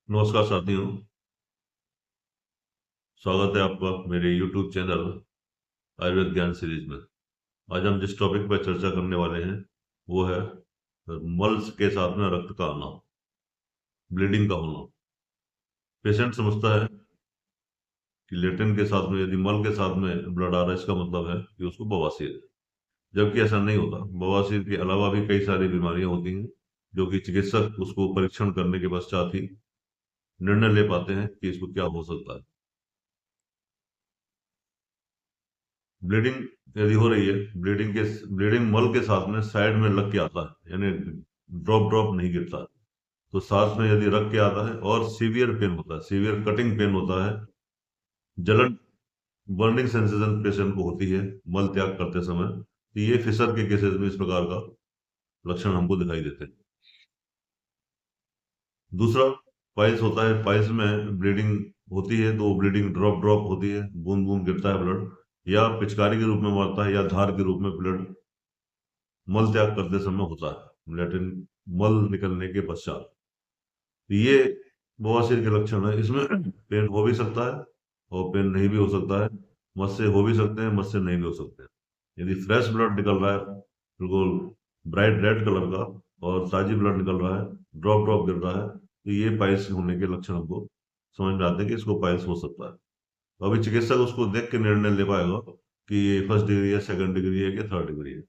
नमस्कार साथियों। स्वागत है आपका मेरे YouTube चैनल आयुर्वेद ज्ञान सीरीज में। आज हम जिस टॉपिक पर चर्चा करने वाले हैं वो है मल के साथ में रक्त का आना, ब्लीडिंग का होना। पेशेंट समझता है कि लेटरिन के साथ में यदि मल के साथ में ब्लड आ रहा है इसका मतलब है कि उसको बवासीर है, जबकि ऐसा नहीं होता। बवासीर के अलावा भी कई सारी बीमारियां होती हैं जो कि चिकित्सक उसको परीक्षण करने के पश्चात ही निर्णय ले पाते हैं कि इसको क्या हो सकता है। ब्लीडिंग यदि हो रही है, ब्लीडिंग मल के साथ में साइड में लग के आता है, यानी ड्रॉप ड्रॉप नहीं गिरता है। तो साथ में यदि रख के आता है और सीवियर पेन होता है, सीवियर कटिंग पेन होता है, जलन, बर्निंग सेंसेशन पेशेंट को होती है मल त्याग करते समय, तो ये फिशर के केसेस में इस प्रकार का लक्षण हमको दिखाई देते हैं। दूसरा, पाइल्स होता है। पाइल्स में ब्लीडिंग होती है तो ब्लीडिंग ड्रॉप ड्रॉप होती है, बूंद बूंद गिरता है ब्लड, या पिचकारी के रूप में मारता है या धार के रूप में ब्लड मल त्याग करते समय होता है, लैट्रिन मल निकलने के पश्चात। तो ये बवासीर के लक्षण है। इसमें पेन हो भी सकता है और पेन नहीं भी हो सकता है, मत से हो भी सकते हैं, मत से नहीं भी हो सकते हैं। यदि फ्रेश ब्लड निकल रहा है, बिल्कुल ब्राइट रेड कलर का, और ताजी ब्लड निकल रहा है, ड्रॉप ड्रॉप गिर रहा है, तो ये पाइल्स होने के लक्षण हमको समझ में आते हैं कि इसको पाइल्स हो सकता है। तो अभी चिकित्सक उसको देख के निर्णय ले पाएगा कि ये फर्स्ट डिग्री है, सेकंड डिग्री है, कि थर्ड डिग्री है।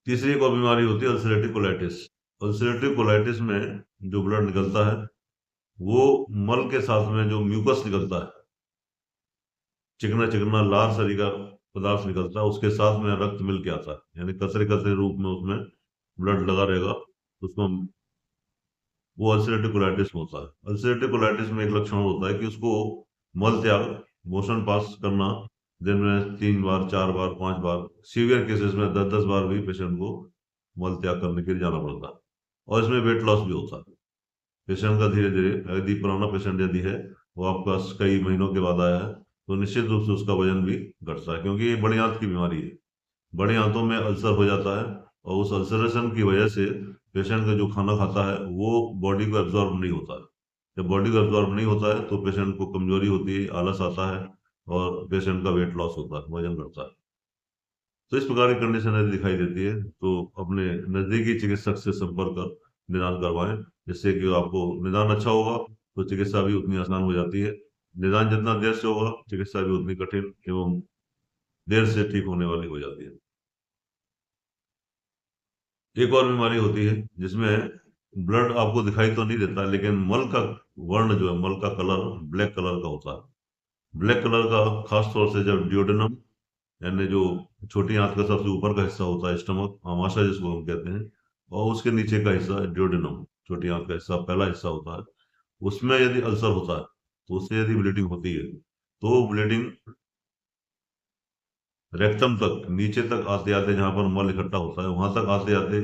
तीसरी एक और बीमारी होती है अल्सरेटिव कोलाइटिस। अल्सरेटिव कोलाइटिस में जो ब्लड निकलता है वो मल के साथ में जो म्यूकस निकलता है, चिकना चिकना लाल सरी का पदार्थ निकलता है, उसके साथ में रक्त मिल के आता है, यानी कतरे कतरे रूप में उसमें ब्लड लगा रहेगा, तो उसको वो अल्सरेटिव कोलाइटिस होता है। अल्सरेटिव कोलाइटिस में एक लक्षण होता है कि उसको मल त्याग, मोशन पास करना दिन में 3 बार, 4 बार, 5 बार, सीवियर केसेस में 10-10 बार भी पेशेंट को मल त्याग करने के लिए जाना पड़ता है। और इसमें वेट लॉस भी होता है। पेशेंट का धीरे धीरे, यदि पुराना पेशेंट यदि है, वो आपके पास कई महीनों के बाद आया है, तो निश्चित रूप से उसका वजन भी घटता है, क्योंकि ये बड़ी आंत की बीमारी है। बड़े आंतों में अल्सर हो जाता है और उस अल्सरेशन की वजह से पेशेंट का जो खाना खाता है वो बॉडी को एब्जॉर्ब नहीं होता है। जब बॉडी को एब्जॉर्ब नहीं होता है तो पेशेंट को कमजोरी होती है, आलस आता है, और पेशेंट का वेट लॉस होता है, वजन बढ़ता है। तो इस प्रकार की कंडीशन यदि दिखाई देती है तो अपने नजदीकी चिकित्सक से संपर्क कर निदान करवाएं, जिससे कि आपको निदान अच्छा होगा तो चिकित्सा भी उतनी आसान हो जाती है। निदान जितना देर से होगा, चिकित्सा भी उतनी कठिन एवं देर से ठीक होने वाली हो जाती है। एक और बीमारी होती है जिसमें ब्लड आपको दिखाई तो नहीं देता, लेकिन मल का वर्ण जो है, मल का कलर ब्लैक कलर का होता है। ब्लैक कलर का खास तौर से जब ड्यूडेनम, यानी जो छोटी आंत का सबसे ऊपर का हिस्सा होता है, स्टमक, आमाशय जिसको हम कहते हैं, और उसके नीचे का हिस्सा ड्यूडेनम, छोटी आंत का हिस्सा, पहला हिस्सा होता है, उसमें यदि अल्सर होता है तो उससे यदि ब्लीडिंग होती है तो ब्लीडिंग रेक्टम तक, नीचे तक आते आते, जहां पर मल इकट्ठा होता है वहां तक आते आते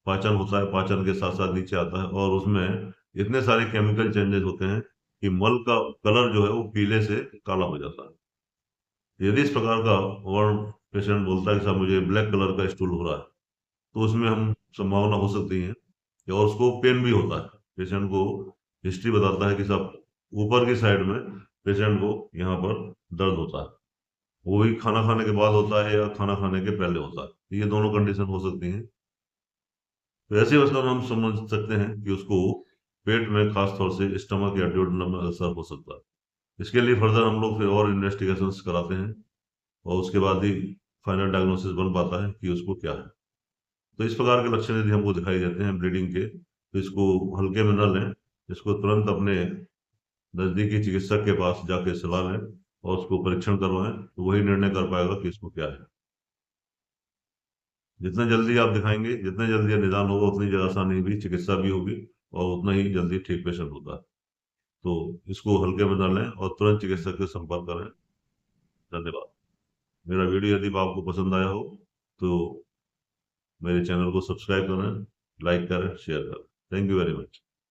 पाचन होता है, पाचन के साथ साथ नीचे आता है, और उसमें इतने सारे केमिकल चेंजेस होते हैं कि मल का कलर जो है वो पीले से काला हो जाता है। यदि इस प्रकार का वर्ण पेशेंट बोलता है कि साहब मुझे ब्लैक कलर का स्टूल हो रहा है, तो उसमें हम संभावना हो सकती है कि, और उसको पेन भी होता है, पेशेंट को हिस्ट्री बताता है कि साहब ऊपर की साइड में पेशेंट को यहाँ पर दर्द होता है, वो भी खाना खाने के बाद होता है या खाना खाने के पहले होता है, तो ये दोनों कंडीशन हो सकती हैं। तो ऐसी अवस्था में हम समझ सकते हैं कि उसको पेट में, खास तौर से स्टमक या ड्यूडेनम में अल्सर हो सकता है। इसके लिए फर्दर हम लोग फिर और इन्वेस्टिगेशंस कराते हैं, और उसके बाद ही फाइनल डायग्नोसिस बन पाता है कि उसको क्या है। तो इस प्रकार के लक्षण यदि हमको दिखाई देते हैं ब्लीडिंग के, तो इसको हल्के में न लें, इसको तुरंत अपने नजदीकी चिकित्सक के पास जाके सलाह लें और उसको परीक्षण करवाएं, तो वही निर्णय कर पाएगा कि इसको क्या है। जितना जल्दी आप दिखाएंगे, जितने जल्दी निदान होगा, उतनी ज्यादा आसानी भी चिकित्सा भी होगी और उतना ही जल्दी ठीक पेशेंट होता है। तो इसको हल्के में न लें और तुरंत चिकित्सक से संपर्क करें। धन्यवाद। मेरा वीडियो यदि आपको पसंद आया हो तो मेरे चैनल को सब्सक्राइब करें, लाइक करें, शेयर करें। Thank you very much.